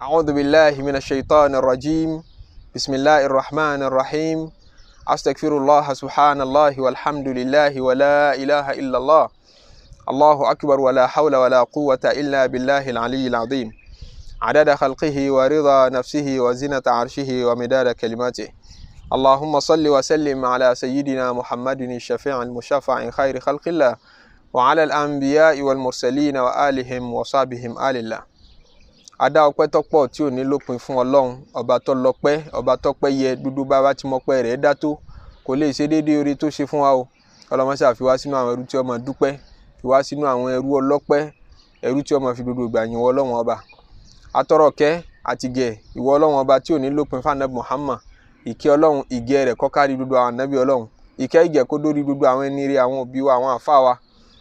أعوذ بالله من الشيطان الرجيم بسم الله الرحمن الرحيم أستغفر الله سبحان الله والحمد لله ولا إله إلا الله الله أكبر ولا حول ولا قوة إلا بالله العلي العظيم عدد خلقه ورضا نفسه وزنة عرشه ومداد كلماته اللهم صل وسلم على سيدنا محمد الشفيع المشفع خير خلق الله وعلى الأنبياء والمرسلين وآلهم وصحبهم آل الله. Adá ọpẹ́ tọ́pọ̀ tí ò ní lópin fún Ọlọ́run, ọba tó lọ́pẹ́, ọba tọ́pẹ́ yẹ, dúdú bàbá tí mọ́pẹ́ rẹ̀ dá tó, kò lè ṣe déédéé oore tó ṣe fún wa o. Ọlọ́mọṣẹ́ fi wá sínú àwọn ẹrú tí ó máa dúpẹ́, fi wá sínú àwọn ẹrú ọlọ́pẹ́, ẹrú tí ó máa fi gbogbo ìgbà yìn Ọlọ́run ọba. Atọ́rọ̀kẹ́ àti gẹ̀ ìwọ Ọlọ́run ọba tí ò ní lópin fún Ànábì Muhammad, ìkẹ́ Ọlọ́run, ìgẹ̀ rẹ̀ kó kárí gbogbo àwọn ànábì Ọlọ́run, ìkẹ́ ìgẹ̀ kó dórí gbogbo àwọn ẹni rere, àwọn òbí wa, àwọn àfáà wa,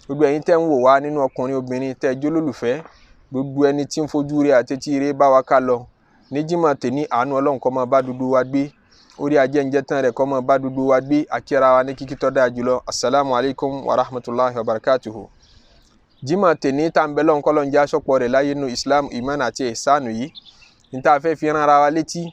gbogbo ẹ̀yin tẹ́ ń wò wá nínú ọkùnrin obìnrin tẹ́ jẹ́ olólùfẹ́, gbogbo ẹni tí ń fojú rẹ̀ àti etí rẹ̀ bá wa ká lọ ní Jímọ̀ tèní, àánú Ọlọ́run kó máa bá gbogbo wa gbé, orí ajẹ́njẹ́ tán rẹ̀ kó máa bá gbogbo wa gbé, akíra wa ní kíkí tó dáa jùlọ. Assalamu alaikum wa rahmatullahi wa barakatuhu. Jímọ̀ tèní tá ń bẹ lọ́hùn kọ́lọ́hun jẹ́ aṣọ́pọ̀ rẹ̀ láyé nínú Islam, iman àti ihsanu yìí ní tá a fẹ́ fi rán ara wa létí.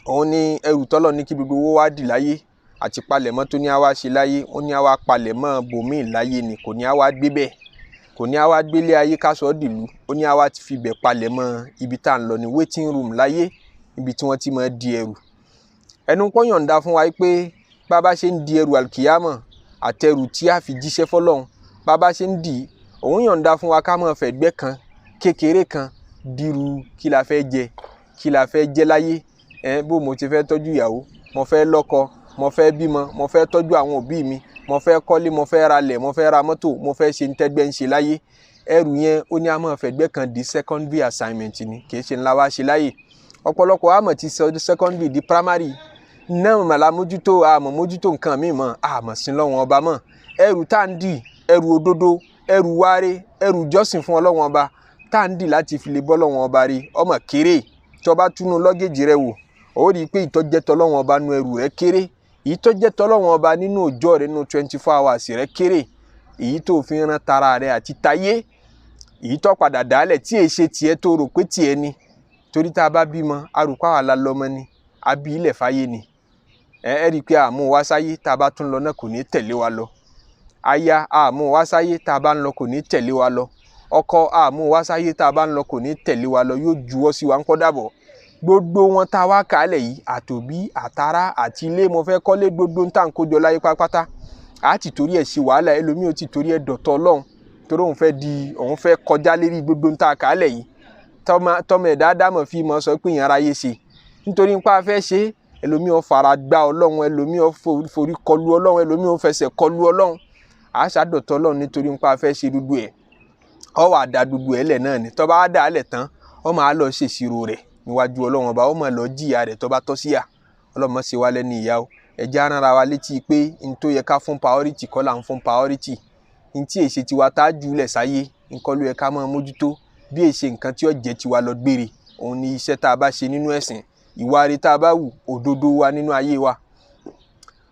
Òun ní ẹrù tọ́lọ̀ ní kí gbogbo owó wá dì láyé àti palẹ̀mọ́ tó ní àwa ṣe láyé, ó ní àwa palẹ̀mọ́ bòmíì láyé ni, kò ní àwa gbé bẹ́ẹ̀, kò ní àwa gbélé ayé ká sọ dìlú, ó ní àwa ti fi bẹ̀ palẹ̀mọ́ ibi tá à ń lọ ní waiting room láyé, ibi tí wọ́n ti máa di ẹrù. Ẹnu pọ́ yọ̀ǹda fún wa pé bàbá ṣe ń di ẹrù alkiyama àtẹrù tí a fi jíṣẹ́ fọ́lọ́run, bàbá ṣe ń dì, òun yọ̀ǹda fún wa ká máa fẹ̀gbẹ́ kan kékeré kan dirú kí la fẹ́ jẹ, kí la fẹ́ jẹ láyé. Bó mo ti fẹ́ tọ́jú ìyàwó, mo fẹ́ lọ́kọ, mo fẹ́ bímọ, mo fẹ́ tọ́jú àwọn òbí mi, mo fẹ́ kọ́lé, mo fẹ́ ralẹ̀, mo fẹ́ ra mọ́tò, mo fẹ́ ṣe ntẹ́gbẹ́ ń ṣe láyé. Ẹrù yẹn ó ní a máa fẹ̀gbẹ́ kan di secondary assignment ni, kì í ṣe ńlá wá ṣe láyé. Ọ̀pọ̀lọpọ̀ àmọ̀ ti sọ secondary di primary náà mà la mójútó, àmọ̀ mójútó nǹkan míì mọ́, àmọ̀ sí lọ́wọ́n ọba mọ́. Ẹrù tá ń dì, ẹrù òdodo, ẹrù wáre, ẹrù jọ́sìn fún Ọlọ́wọ́n ọba tá ń dì láti fi lè bọ́ lọ́wọ́n ọba rí, ọmọ kéré. Tó bá túnú lọ́gẹ̀jì rẹ wò, ó rí i pé ìtọ́jẹ́ tọ́lọ́wọ́n ọba nú ẹrù rẹ kéré, èyí tó jẹ́ tọ́lọ́wọ́n ọba nínú ọjọ́ rẹ̀ nínú 24 hours rẹ̀ kéré, èyí tó fi rán tara rẹ̀ àti tayé, èyí tó padà dálẹ̀ tí èé ṣe tiẹ̀ tó rò pé tiẹ̀ ni. Torí tá a bá bímọ, a rò pé àwa la lọ́mọ ni, a bí ilẹ̀ fáyé ni. Ẹ rí i pé àmú wá sáyé tá a bá tún lọ náà kò ní tẹ̀lé wa lọ. Aya àmú wá sáyé tá a bá ń lọ kò ní tẹ̀lé wa lọ. Ọkọ àmú wá sáyé tá a bá ń lọ kò ní tẹ̀lé wa lọ, yóò juwọ́ sí wa ń kọ́ dàbọ̀. Gbogbo wọn tá a wá kálẹ̀ yìí, àtòbí àtàrà àti ilé, mo fẹ́ kọ́lé, gbogbo ń tà ń kójọ láyé pátápátá, a ti torí ẹ̀ ṣe wàhálà, ẹlòmíì ó ti torí ẹ̀ dọ̀tọ̀ Ọlọ́run, torí òun fẹ́ kọjá lérí gbogbo ń tà kálẹ̀ yìí. Tọ́mọ ẹ̀dá Ádámọ̀ fi mọ́ sọ pé ìyẹn aráyé ṣe nítorí ń pa fẹ́ ṣe, ẹlòmíì ó fara gbá Ọlọ́run, ẹlòmíì ó forí kọlu Ọlọ́run, ẹlòmíì ó fẹsẹ̀ kọlu Ọlọ́run, àṣà dọ̀tọ̀ Ọlọ́run nítorí ń pa fẹ́ ṣe gbogbo ẹ̀. Ó wá dá gbogbo ẹ̀ lẹ̀ náà ni, tó bá dá lẹ̀ tán, ó máa lọ ṣèṣirò rẹ̀ níwájú Ọlọ́run ọba, ó máa lọ jìyà rẹ̀ tó bá tọ́ síyà. Ọlọ́run ṣe wá lẹ́ni ìyá o. Ẹja ara wa létí pé n tó yẹ ká fún priority kọ́ là ń fún priority. N tí èsì tiwa tá a jùlẹ̀ sáyé, nǹkan ló yẹ ká máa mójútó. Bí èsì nǹkan tí ó jẹ́ tiwa lọ gbére, òun ni iṣẹ́ tá a bá ṣe nínú ẹ̀sìn, ìwà rere tá a bá wù, òdodo wa nínú ayé wa.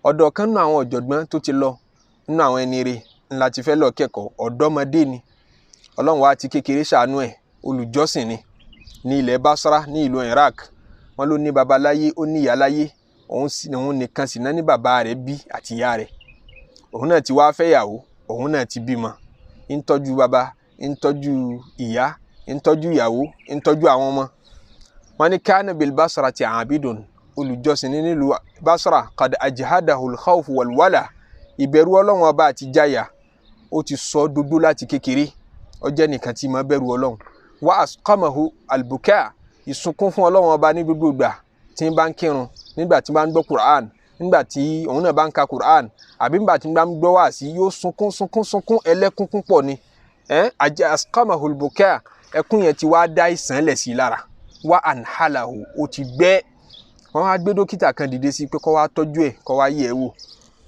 Ọ̀dọ̀ kan nínú àwọn ọ̀jọ̀gbọ́n tó ti lọ nínú àwọn ẹni rere ńlá ti fẹ́ lọ kẹ́kọ̀ọ́, ọ̀dọ́mọdé ni. Ọlọ́run wa ti kékeré ṣàánú ẹ̀, olùjọ́sìn ni ní ilẹ̀ Basra ní ìlú Iraq. Wọ́n ló ní baba láyé, ó ní ìyá láyé, òun nìkan sì náà ní bàbá rẹ̀ bí àti ìyá rẹ̀. Òun náà ti wá fẹ́yàwó, òun náà ti bímọ, ń tọ́jú baba, ń tọ́jú ìyá, ń tọ́jú ìyàwó, ń tọ́jú àwọn ọmọ. Wọ́n ní kana bil Basra ti abidun, olùjọ́sìn ní nílùú Basra, qad ajhadahu al-khawf wal-wala, ìbẹ̀rù Ọlọ́run ọba àti jáyà ó ti sọ dúdú láti kékeré. Ó jẹ́ nìkan tí máa bẹ̀rù Ọlọ́run. Wa asqamahu al-buka, ìsunkún fún Ọlọ́run ọba ní gbogbo ìgbà tí ń bá ń kírun, nígbà tí ń bá ń gbọ́ Qur'an, nígbà tí òun náà bá ń ka Qur'an, àbí nígbà tí ń bá ń gbọ́ wáàsí, yóò sunkún ẹlẹ́kún púpọ̀ ni. Asqamahu al-buka, ẹkún yẹn ti wá dá ìsàn lẹ̀ sí lára. Wa anhalahu, ó ti gbẹ́. Wọ́n wá gbé dókítà kan dìde sí pé kó wá tọ́jú ẹ̀, kó wá yẹ̀ ẹ́ wò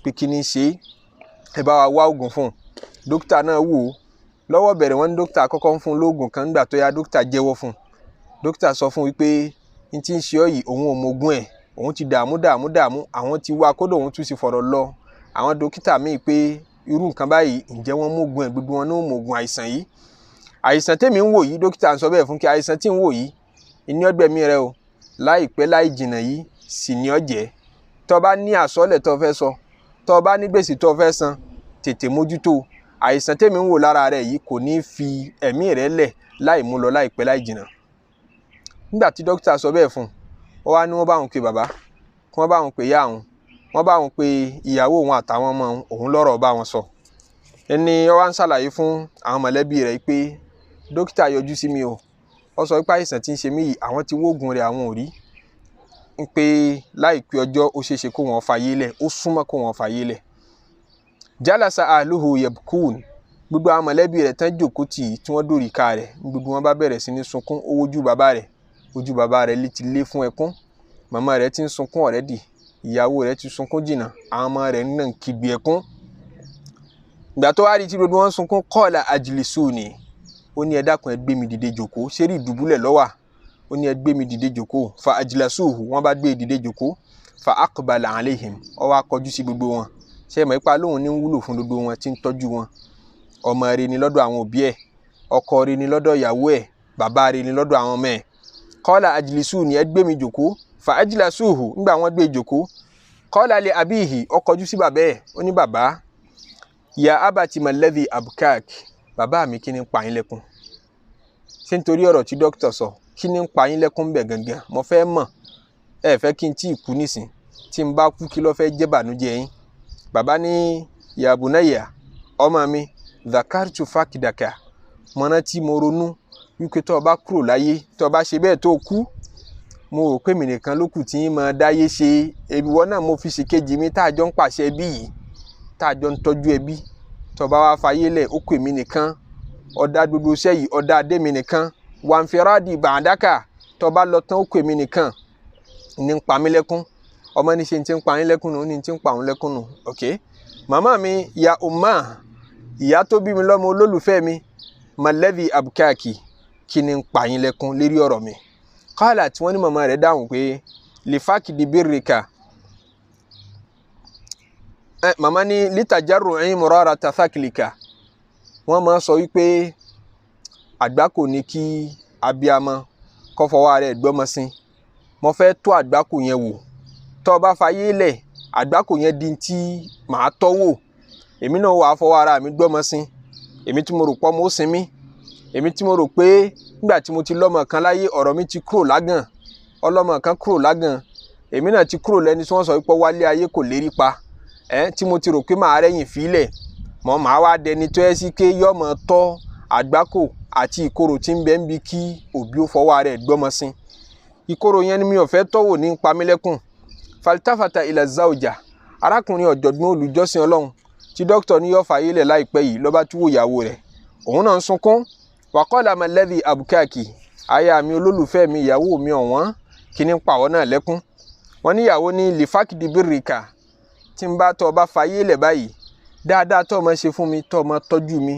pé kí ni ṣe, ẹ bá wa wá oògùn fún un. Dókítà náà wò ó. Lọ́wọ́ bẹ̀rẹ̀ wọ́n ní dókítà kọ́kọ́ ń fún un lóògùn kan, nígbà tó yá dókítà jẹ́wọ́ fún un. Dókítà sọ fún un wípé n tí ń ṣe ọ́ yìí òun ò mọ̀gún ẹ̀, òun ti dààmú, àwọn ti wá kódà òun tún sì fọ̀rọ̀ lọ àwọn dókítà míì pé irú nǹkan báyìí ǹjẹ́ wọ́n mọ̀gún ẹ̀, gbogbo wọn ní mọ̀gún àìsàn yìí. Àìsàn tèmi ń wò yìí, dókítà ń sọ bẹ́ẹ̀ fún kí àìsàn tí ń wò yìí ìní ọgbẹ̀mí rẹ o láìpẹ́ láì jìnnà yìí sì ní ọjẹ́ tó bá ní àsọlẹ̀ tó fẹ́ sọ tó bá ní gbèsè tó fẹ́ san tètè mójútó àìsàn tèmi ń wò lára rẹ yìí kò ní fi ẹ̀mí rẹ lẹ̀ láì mú lọ láìpẹ́ láì jìnnà. Nígbà tí dókítà sọ bẹ́ẹ̀ fún ó wá ní wọ́n bá òun pe bàbá kí wọ́n bá òun pe ìyá òun wọ́n bá òun pe ìyàwó òun àtàwọn ọmọ òun lọ́rọ̀ bá wọn sọ. Ẹni ó wá ń ṣàlàyé fún àwọn mọ̀lẹ́bí rẹ̀ pé dókítà yọjú sí mi o ó sọ pé àìsàn tí ń ṣe mí yìí àwọn tí wóògùn rẹ̀ àwọn ò rí ń pé láìpẹ́ ọjọ́ ó ṣeéṣe kó wọn fàyè lẹ̀ ó súnmọ́ kó wọn fàyè lẹ̀. Jalasa ahluhu yabkun gbogbo àwọn mọ̀lẹ́bí rẹ̀ tán jókòó tì í tí wọ́n dórí ká rẹ̀ gbogbo wọn bá bẹ̀rẹ̀ sí ní sunkún ó wojú bàbá rẹ̀ ti lé fún ẹkún màmá rẹ̀ ti ń sunkún already ìyàwó rẹ̀ ti sunkún jìnnà àwọn ọmọ rẹ̀ náà ń kígbe ẹkún. Ìgbà tó wá rí tí gbogbo wọn sunkún qala ajlisuni ó ní ẹ dákun ẹ gbé mi dìde jókòó ṣé rí ìdùbúlẹ̀ ló wà ó ní ẹ gbé mi dìde jókòó fa ajlasuhu wọ́n bá gbé dìde jókòó fa aqbala alayhim ó wá kọjú sí gbogbo wọn ṣé mọ̀ ipa lóhun ní wúlò fún gbogbo wọn tí ń tọ́jú wọn ọmọ rẹ̀ ni lọ́dọ̀ àwọn òbí ẹ̀ ọkọ rẹ̀ ni lọ́dọ̀ ìyàwó ẹ̀ bàbá rẹ̀ ni lọ́dọ̀ àwọn ọmọ ẹ̀ qala ajlisuni ẹ gbé mi jókòó fa ajlasuhu ńgbà wọ́n gbé jókòó qala li abihi ó kọjú sí bàbá ẹ̀ ó ní bàbá ya abati malladhi abkak bàbá mi kí ni ń pa yín lẹ́kún ṣé nítorí ọ̀rọ̀ tí dókítà sọ kí ni ń pa yín lẹ́kún bẹ̀ gangan mo fẹ́ mọ̀ ẹ fẹ́ kí n tí ì kú nísìn tí n bá kú kí ló fẹ́ jẹ́ bànújẹ́ yín. Bàbá ní ya bunayya ọmọ mi dhakartu fakidaka mo rántí mo ronú wípé tó bá kúrò láyé tó bá ṣe bẹ́ẹ̀ tó kú mo rò pé mi nìkan ló kù tí yín máa dáyé ṣe ebi wọn náà mo fi ṣe kejì mi tá a jọ ń pàṣẹ ẹbí yìí tá a jọ ń tọ́jú ẹbí tó bá wá fayé lẹ̀ ó kù èmi nìkan ọ̀dà gbogbo iṣẹ́ yìí ọ̀dà adé mi nìkan wà ń fi rádì bàdákà tó bá lọ tán ó kù èmi nìkan ní ń pa mí lẹ́kún ọmọ ní ṣe ń ti ń pa yín lẹ́kún nù ní ti ń pa òun lẹ́kún nù. Ok màmá mi ya umma ìyá tó bí mi lọ́mọ olólùfẹ́ mi malladhi abkaki kí ni ń pa yín lẹ́kún lérí ọ̀rọ̀ mi. Qala tí wọ́n ní màmá rẹ̀ dáhùn pé lifakidi birrika màmá ní litajarru'i murarata thaklika wọ́n máa sọ wípé àgbákò ní kí abiyamọ kó fọwọ́ rẹ̀ gbọ́mọ sí mo fẹ́ tó àgbákò yẹn wò tó bá fayé lẹ̀ àgbákò yẹn di tí màá tọ́ wò èmi náà wà fọwọ́ ara mi gbọ́mọ sí èmi tí mo rò pọ́ mo sinmi èmi tí mo rò pé nígbà tí mo ti lọ́mọ kan láyé ọ̀rọ̀ mi ti kúrò lágàn ọlọ́mọ kan kúrò lágàn èmi náà ti kúrò lẹ́ni tí wọ́n sọ wípé wálé ayé kò lérí pa tí mo ti rò pé màá rẹ́yìn fílẹ̀ mọ́ màá wá dẹni tó yẹ sí pé yọ́ mọ́ tọ́ àgbákò àti ìkorò tí ń bẹ ń bi kí òbí ó fọwọ́ rẹ̀ gbọ́mọ sí ìkorò yẹn ni mi ò fẹ́ tọ́wò ní pamílẹ́kùn. Faltafata ila zawja arákùnrin ọ̀jọ̀gbọ́n olùjọ́sìn ọlọ́run tí dókítà ní yọ́ fàyè lẹ̀ láìpẹ́ yìí ló bá tú wò ìyàwó rẹ̀ òun náà ń sunkún wa qala malladhi abkaki aya mi olólùfẹ́ mi ìyàwó mi ọ̀wọ́n kí ni ń pa ọ́ náà lẹ́kún. wọ́n ní ìyàwó ní lifakidi birrika tí ń bá tọ́ ọba fàyè lẹ̀ báyìí dáadáa tó máa ṣe fún mi tó máa tọ́jú mi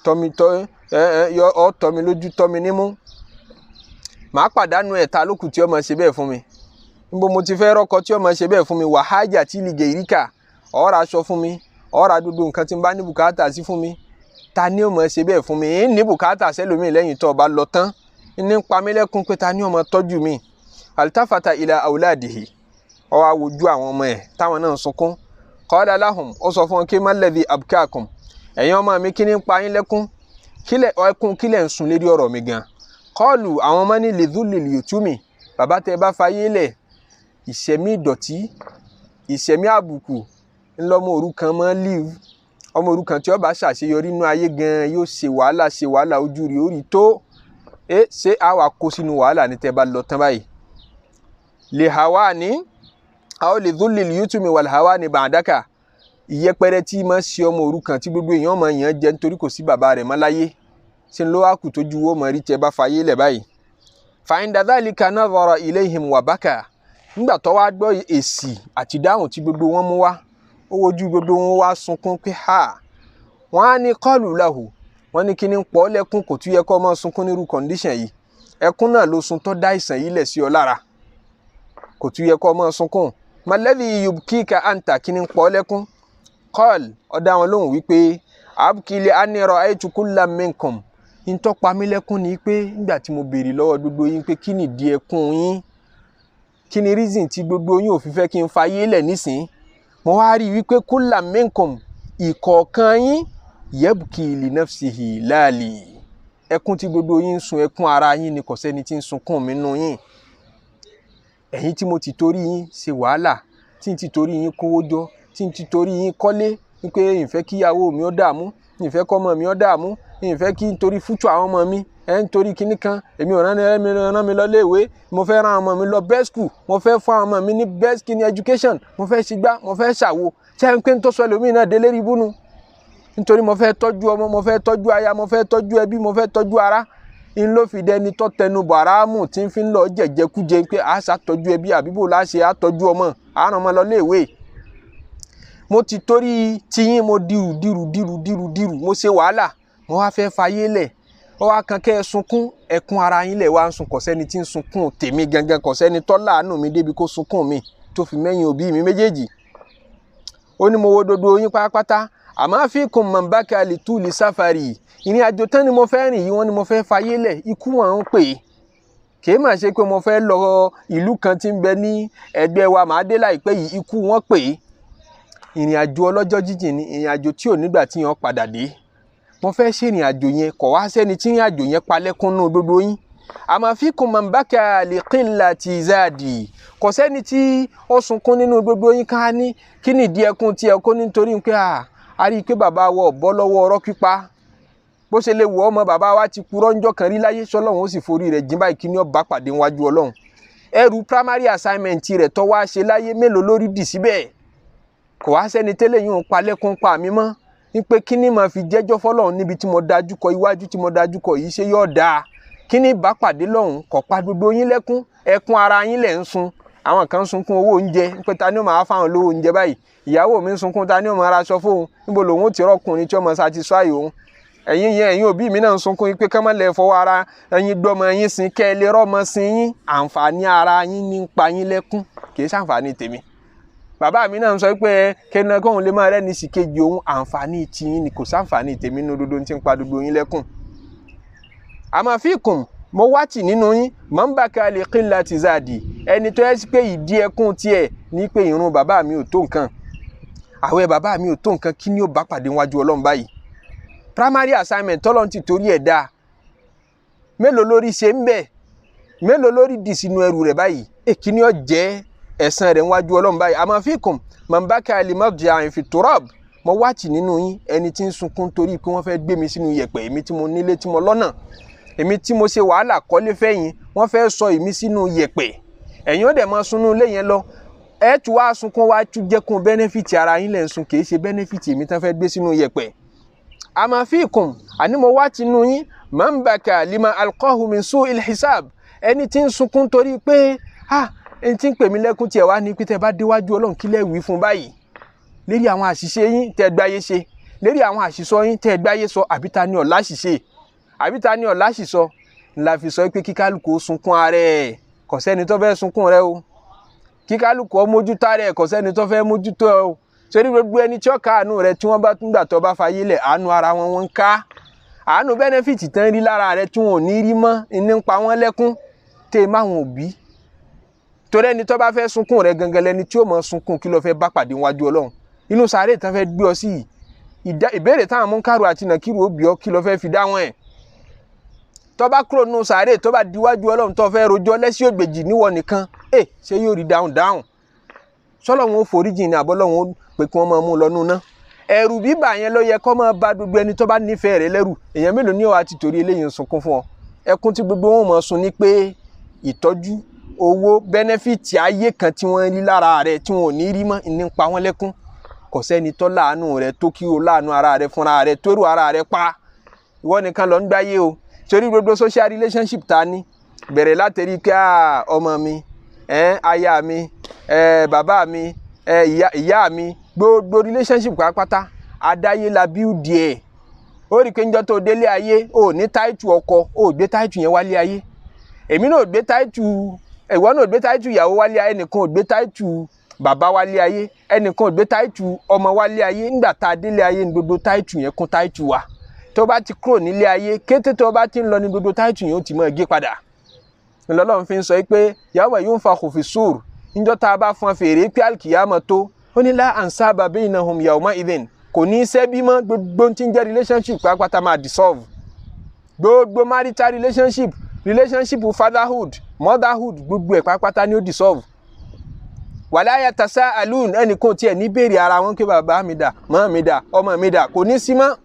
tọ́ mi lójú tọ́ mi nímú màá pàdánù ẹ̀ta lókù tí ó máa ṣe bẹ́ẹ̀ fún mi níbo mo ti fẹ́ rọ́kọ tí ó máa ṣe bẹ́ẹ̀ fún mi wàhájà tí lè gẹ̀ ìríkà ó ra aṣọ fún mi ó ra gbogbo nǹkan tí n bá ní bùkátà sí fún mi ta ni ó máa ṣe bẹ́ẹ̀ fún mi ní bùkátà sẹ́lòmíì lẹ́yìn tó bá lọ tán ní pa mí lẹ́kún pé ta ni ó máa tọ́jú mi. Altafata ila awladihi ó wá wojú àwọn ọmọ ẹ̀ táwọn náà sunkún qala lahum ó sọ fún wọn kí malladhi abkakum ẹ̀yin ọmọ mi kí ni ń pa yín lẹ́kún kílẹ̀ ń sun lérí ọ̀rọ̀ mi gan. Qalu àwọn ọmọ ní lidhullil yutumi bàbá tẹ bá fayé lẹ̀ ìṣẹ̀mí ìdọ̀tí ìṣẹ̀mí àbùkù ńlọmọ òrukàn máa live ọmọ òrukàn tí ó bá ṣàṣeyọrí inú ayé gan yóò ṣe wàhálà ojú rí orí tó ṣé àwa kó sínú wàhálà ní tẹ bá lọ tán báyìí. Li hawani aw lidhullil yutumi wal hawani ba'daka ìyẹpẹrẹ tí máa ṣe ọmọ òrukàn tí gbogbo èèyàn máa yàn jẹ nítorí kò sí bàbá rẹ̀ mọ́ láyé ṣe ń lọ wá kù tójú wo mọ̀ rí tẹ bá fayé lẹ̀ báyìí. Fa inda dhalika nadhara ilayhim wa baka nígbà tó wá gbọ́ èsì àti dáhùn tí gbogbo wọn mú wá ó wojú gbogbo wọn wá sunkún pé ha wọ́n á ní qalu lahu wọ́n ní kí ni ń pọ̀ lẹ́kún kò tún yẹ kó máa sunkún nírú condition yìí ẹkún náà ló sun tó dá ìsàn yìí lẹ̀ sí ọ lára kò tún yẹ kó máa sunkún. Malladhi yubkika anta kí ni ń pọ̀ lẹ́kún. Qal ó dá wọn lóhùn wípé abki li anni ra'aytu kullam minkum ń tó pa mí lẹ́kún ni pé nígbà tí mo béèrè lọ́wọ́ gbogbo yín pé kí ni ìdí ẹkún yín, kí ni reason tí gbogbo yín ò fi fẹ́ kí n fayé lẹ̀ nísìn, mo wá rí wípé kulla minkum ìkọ̀ọ̀kan yín yabki li nafsihi lali, ẹkún tí gbogbo yín ń sun ẹkún ara yín ni, kò sẹ́ni tí ń sunkún mi nínú yín. Ẹ̀yin tí mo ti torí yín ṣe wàhálà, tí n ti torí yín kówó jọ, tí n ti torí yín kọ́lé wípé ìfẹ́ kíyàwó mi ó dààmú, ìfẹ́ kọ́mọ mi ó dààmú, ìfẹ́ kí n torí fúture àwọn ọmọ mi nítorí kíní kan èmi ò rán mi lọ léèwé, mo fẹ́ rán ọmọ mi lọ best school, mo fẹ́ fún ọmọ mi ní best kini education, mo fẹ́ ṣìgbà, mo fẹ́ ṣàwo, ṣé n pé n tó sọ ẹlòmíì náà délé rí búnu nítorí mo fẹ́ tọ́jú ọmọ, mo fẹ́ tọ́jú aya, mo fẹ́ tọ́jú ẹbí, mo fẹ́ tọ́jú ara. In ló fi dẹni tó tẹnu bàrámù tí ń fi lọ jẹjẹkújẹ pé a ṣá tọ́jú ẹbí àbíbò láṣẹ á tọ́jú ọmọ, á rán ọmọ lọ léèwé. Mo ti torí tiyín mo dìrù mo ṣe wàhálà, mo wá fẹ́ fayé lẹ̀, ó wá kan kẹ́ ẹ sunkún, ẹkún ara yín lẹ̀ wá ń sun, kò sẹ́ni tí ń sunkún tèmi gangan, kò sẹ́ni tó láàánú mi débi kó sunkún mi tó fi mẹ́yìn òbí mi méjèèjì. Ó ní mo wo dodo yín pátápátá, àmọ́ fikum man baka li tuli safari, ìrìn àjò tán ni mo fẹ́ rìn yìí, wọ́n ni mo fẹ́ fayé lẹ̀, ikú wọn ń pè é. Kìí mà ṣe pé mo fẹ́ lọ ìlú kan tí ń bẹ ní ẹgbẹ́ wa màá dé láìpẹ́ yìí, ikú wọn pè é. Ìrìn àjò ọlọ́jọ́ jíjìn ni, ìrìn àjò tí ò nígbà tí yẹn padà dé. Mo fẹ́ ṣe ìrìn àjò yẹn, kò wá sẹ́ni tí ìrìn àjò yẹn palẹ́kún nù gbogbo yín. Àmọ́ fikum man baka li qillati zadi, kò sẹ́ni tí ó sunkún nínú gbogbo yín ká ní kí ni ìdí ẹkún tí ẹ kó nítorí pé a rí i pé bàbá wa bọ́ lọ́wọ́ ọ̀rọ̀ pípa. Bó ṣe lè wọ ọmọ bàbá wa ti kú rọ́njọ́ kan rí láyé, ṣọlọ́run ó sì forí rẹ̀ jìn báyìí kí ni ó bá pàdé níwájú Ọlọ́run. Ẹrù primary assignment rẹ̀ tó wá ṣe láyé mélòó lórí dì síbẹ̀. Kò wá sẹ́ni tẹ́lẹ̀ yìí ń palẹ́kún pa mi mọ́ ní pé kí ni màá fi jẹ́jọ́ fọ́lọ́run níbi tí mo dájú kọ, iwájú tí mo dájú kọ yìí ṣe yóò dáa. Kí ni bá pàdé lọ́hùn, kò pa gbogbo yín lẹ́kún, ẹkún ara yín lẹ̀ ń sun. Àwọn kan ń sunkún owó oúnjẹ, pé ta ni ó máa fáwọn lówó oúnjẹ báyìí. Ìyàwó mi ń sunkún, ta ni ó máa ra aṣọ fóun, níbo lòun ó ti rọ́kùnrin tí ó máa satisfy òun. Ẹ̀yin òbí mi náà ń sunkún pé ká má lè fọwọ́ ara ẹ̀yin gbọ́mọ yín sin, kẹ́ ẹ lè rọ́mọ sin yín. Àǹfààní ara yín ní ń pa yín lẹ́kún, kì í ṣàǹfààní tèmi. Bàbá mi náà ń sọ pé kẹ́nà kóun lè máa rẹ́ni sì kejì òun, àǹfààní tiyín ni, kò ṣàǹfààní tèmi nínú dodo tí ń pa gbogbo yín lẹ́kún. Àmọ́ fikum, mo wá tì nínú yín man baka li qillati zadi, ẹni tó yẹ sí pé ìdí ẹkún tiẹ̀ ní pé ìrun bàbá mi ò tó nǹkan, àwẹ̀ bàbá mi ò tó nǹkan, kí ni ó bá pàdé níwájú Ọlọ́run báyìí. Primary assignment tọ́lọ́run ti torí ẹ̀ dá, mélòó lórí ṣe ń bẹ̀, mélòó lórí dì sínú ẹrù rẹ̀ báyìí, kí ni ó jẹ́ ẹ̀san rẹ̀ níwájú Ọlọ́run báyìí. Àmọ́ fikum man baka li marji'in fi turab, mo wá tì nínú yín ẹni tí ń sunkún torí pé wọ́n fẹ́ gbé mi sínú yẹ̀pẹ̀, èmi tí mo nílé tí mo lọ́nà, èmi tí mo ṣe wàhálà kọ́lé fẹ́yìn, wọ́n fẹ́ sọ èmi sínú yẹ̀pẹ̀. Ẹ̀yin ó dẹ̀ máa sunú ilé yẹn lọ, ẹ tún wá sunkún wá tún jẹ́kun benefit ara yín lẹ̀ ń sun, kì í ṣe benefit èmi tán fẹ́ gbé sínú yẹ̀pẹ̀. Àmọ́ fikum, àní mo wá tì nínú yín man baka lima alqahu min su'il hisab, ẹni tí ń sunkún torí pé ẹni tí ń pè mí lẹ́kún tiẹ̀ wá ní pé tẹ́ bá déwájú Ọlọ́run kí lẹ́ wí fún báyìí lérí àwọn àṣìṣe yín tẹ́ gbáyé ṣe, lérí àwọn àṣìṣọ yín tẹ́ gbáyé sọ, àbí ta ni ọ̀la ṣìṣe, àbí ta ni ọ̀la ṣìṣọ. La fi sọ pé kíkálùkù sunkún ara ẹ̀, kò sẹ́ni tó fẹ́ sunkún rẹ o, kíkálùkù mójútó ara ẹ̀, kò sẹ́ni tó fẹ́ mójútó o. Torí gbogbo ẹni tí ó káàánú rẹ tí wọ́n bá tún gbà tó bá fayé lẹ̀, àánú ara wọn ń ká, àánú benefit tán rí lára rẹ tí wọn ò ní rí mọ́ ní ń pa wọ́n lẹ́kún tẹ́ máwọn òbí. Torí ẹni tó bá fẹ́ sunkún rẹ gangan lẹni tí ó mọ sunkún kí ló fẹ́ bá pàdé níwájú Ọlọ́run. Inú sàárè tán fẹ́ gbé ọ sí ìbéèrè táwọn Múnkàrù àti Nàkírù ó bi ọ́, kí ló fẹ́ fi dáwọn ẹ̀. Tó bá kúrò nínú sàárè tó bá diwájú Ọlọ́run tó fẹ́ rojọ́ lẹ́sí ògbèjì níwọ nìkan, ṣé yóò rí dáhùn. Sọ́lọ́run ó foríjì ní àbọ́lọ́run ó pé kí wọ́n máa mú lọ nú ná. Ẹ̀rù bíbà yẹn ló yẹ kó máa bá gbogbo ẹni tó bá nífẹ̀ẹ́ rẹ̀ lẹ́rù. Èèyàn mélòó ni ó wá ti torí eléyìí ń sunkún fún ọ. Ẹkún tí gbogbo wọn mọ̀ sun ni pé ìtọ́jú, owó, benefit ayé kan tí wọ́n rí lára rẹ̀ tí wọn ò ní rí mọ́ ní pa wọ́n lẹ́kún. Kò sẹ́ni tó láàánú rẹ̀ tó kí o láàánú ara rẹ̀ fúnra rẹ̀ tó rú ara rẹ̀ pa. Ìwọ nìkan ló ń gbáyé o. Torí gbogbo social relationship ta ni bẹ̀rẹ̀ látẹ̀rí pé ọmọ mi, aya mi, bàbá mi, ìyá mi, gbogbo relationship pátá adáyé la build ẹ̀. Ó rí pé njọ́ tó délé ayé ò ní táìtù ọkọ, ò gbé táìtù yẹn wálé ayé. Èmi náà ò gbé táìtù, ìwọ náà ò gbé táìtù ìyàwó wálé ayé, ẹnìkan ò gbé táìtù bàbá wálé ayé, ẹnìkan ò gbé táìtù ọmọ wálé ayé. Nígbà tá a délé ayé ní gbogbo táìtù yẹn kún táìtù wa. tó bá ti kúrò nílé ayé kété tó bá ti ń lọ ní gbogbo táìtù yẹn ó ti máa gé padà. Ọlọ́run fi ń sọ pé yawma yunfakhu fi sur níjọ́ tá a bá fọn fèrè pé alkiyama tó ó ní la ansaba bainahum yawma idhin kò ní sẹ́bí mọ́, gbogbo tí ń jẹ́ relationship pápátá máa dissolve. Gbogbo marital relationship fatherhood motherhood gbogbo ẹ̀ pápátá ni ó dissolve. Wala yatasaalun ẹnìkan tiẹ̀ ní béèrè ara wọn pé bàbá mi dà mọ́ mi dà ọmọ mi dà, kò ní sí mọ́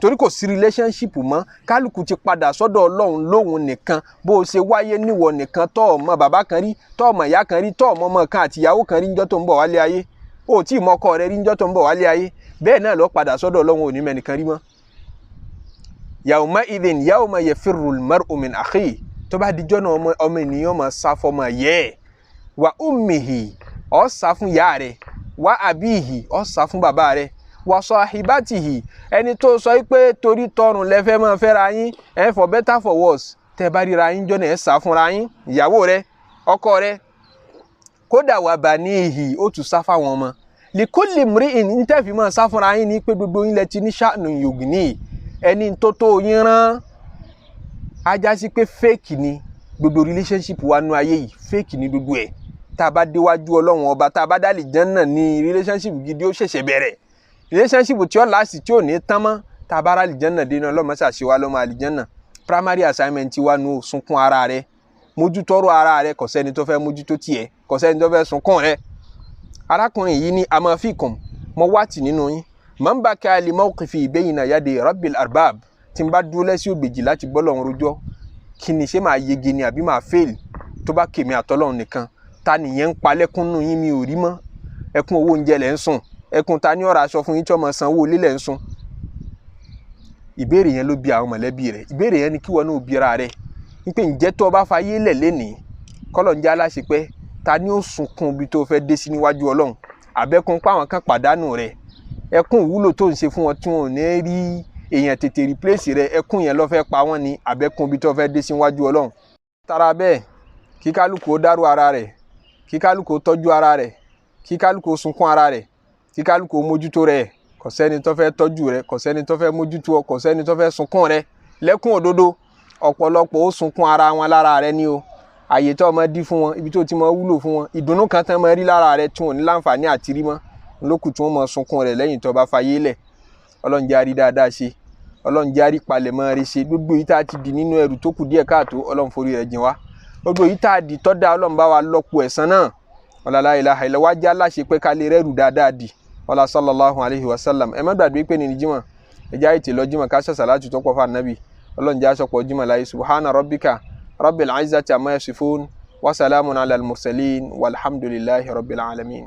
torí kò sí relationship mọ́. Kálukú ti padà sọ́dọ̀ Ọlọ́run lóhun nìkan. Bó o ṣe wáyé níwọ̀ nìkan tó ọmọ bàbá kan rí, tó ọmọ ìyá kan rí, tó ọmọ kan àti ìyàwó kan rí níjọ́ tó ń bọ̀ wálé ayé. O tí mọ ọkọ rẹ rí níjọ́ tó ń bọ̀ wálé ayé. Bẹ́ẹ̀ náà lọ padà sọ́dọ̀ Ọlọ́run ò ní mẹ́nìkan rí mọ́. Yawma idhin yawma yafirru al-mar'u min akhihi tó bá dijọ́ náà ọmọ ènìyàn máa sá fọmọ yẹ́ wa ummihi ó sá fún ìyá rẹ̀ wa abihi ó sá fún bàbá rẹ̀ wa sahibatihi ẹni tó sọ pé torí tọrùn lẹ́fẹ́ máa fẹ́ra yín for better for worse tẹ́ bá ríra yín jọ́nà ẹ̀ sá fúnra yín ìyàwó rẹ̀ ọkọ rẹ̀ kódà wa banihi ó tún sá fáwọn ọmọ likulli mri'in ń tẹ́ fi máa sá fúnra yín ní pé gbogbo yín lẹ ti ní sha'nun yughni ẹni tó tó yín rán ajá sí pé fake ni gbogbo relationship wa nú ayé yìí fake ni gbogbo ẹ̀. Tá a bá déwájú Ọlọ́run ọba tá a bá dá àlìjánnà ní relationship gidi ó ṣẹ̀ṣẹ̀ bẹ̀rẹ̀. Relationship tí ó láàsì tí ò ní tán mọ́ tá a bá rà àlìjánnà dé náà Ọlọ́run ṣàṣe wa lọ́mọ àlìjánnà. Primary assignment wa nù sunkún ara rẹ̀ mójútọ́rọ̀ ara rẹ̀ kò sẹ́ni tó fẹ́ mójútó tiẹ̀ kò sẹ́ni tó fẹ́ sunkún rẹ̀. Arákùnrin yìí ní amafikum mo wá tì nínú yín man baka li mawqifi bayna yadi rabbil arbab tí n bá dúró lẹ́sí ògbèjì láti bọ́ lọ́run rojọ́ kí ni ṣé máa yege ni àbí máa fail tó bá kèmí àtọ́lọ́run nìkan. Ta nìyẹn ń palẹ́kún nù yín mi ò rí mọ́. Ẹkún owó oúnjẹ lẹ́ ń sùn, ẹkún ta ní ọ̀rọ̀ aṣọ fún yín tí ọmọ sanwó ilé lẹ́ ń sùn. Ìbéèrè yẹn ló bi àwọn mọ̀lẹ́bí rẹ̀. Ìbéèrè yẹn ni kí wọn náà bi ara rẹ̀ wípé ǹjẹ́ tó bá fayé lẹ̀ lénìí kọ́lọ̀ ń jẹ́ aláṣepẹ́ ta ni ó sunkún bí tó fẹ́ dé sí níwájú Ọlọ́run àbẹ́kún páwọn kan pàdánù rẹ̀ ẹkún ìwúlò tó ń ṣe fún wọn tí wọn ò ní rí èèyàn tètè replace rẹ̀ ẹkún yẹn ló fẹ́ pa wọ́n ní àbẹ́kún bí tó fẹ́ dé sí níwájú Ọlọ́run. Tara bẹ́ẹ̀ kí kálukú ó dárò ara rẹ̀, kí kálukú ó tọ́jú ara rẹ̀, kí kálukú ó sunkún ara rẹ̀, kí kálukú ó mójútó rẹ̀. Kò sẹ́ni tó fẹ́ tọ́jú rẹ̀, kò sẹ́ni tó fẹ́ mójútó, kò sẹ́ni tó fẹ́ sunkún rẹ̀. Lẹ́kún òdodo ọ̀pọ̀lọpọ̀ ó sunkún ara wọn lára rẹ̀ ni o. Àyè tó máa dí fún wọn, ibi tó ti máa wúlò fún wọn, ìdùnnú kan tán máa rí lára rẹ̀ tí wọn ní láǹfààní àti rí mọ́ lókù tí wọ́n máa sunkún rẹ̀ lẹ́yìn tó bá fayé lẹ̀. Ọlọ́run jẹ́ á rí dáadáa ṣe, Ọlọ́run jẹ́ á rí palẹ̀mọ́ rẹ̀ ṣe. Gbogbo yìí tá a ti di nínú ẹrù tó kù díẹ̀ káàtó Ọlọ́run forí rẹ̀ jìn wá. Gbogbo yìí tá a di tọ́ da Ọlọ́run bá wa lọ́pọ̀ ẹ̀san náà. La ilaha illa wá já láṣẹ pé ká lè rẹ́rù dáadáa di. Ọlá sallallahu alayhi wa sallam. Ẹ má gbàgbé pé ní jímọ̀ ẹ já ètè lọ jímọ̀ ká ṣe sàlátù tó pọ̀ fún Ànábì. Ọlọ́run jẹ́ aṣọ́pọ̀ jímọ̀ láyé. Subhana rabbika rabbil izzati amma yasifun wa salamun ala al-mursalin walhamdulillahi rabbil alamin.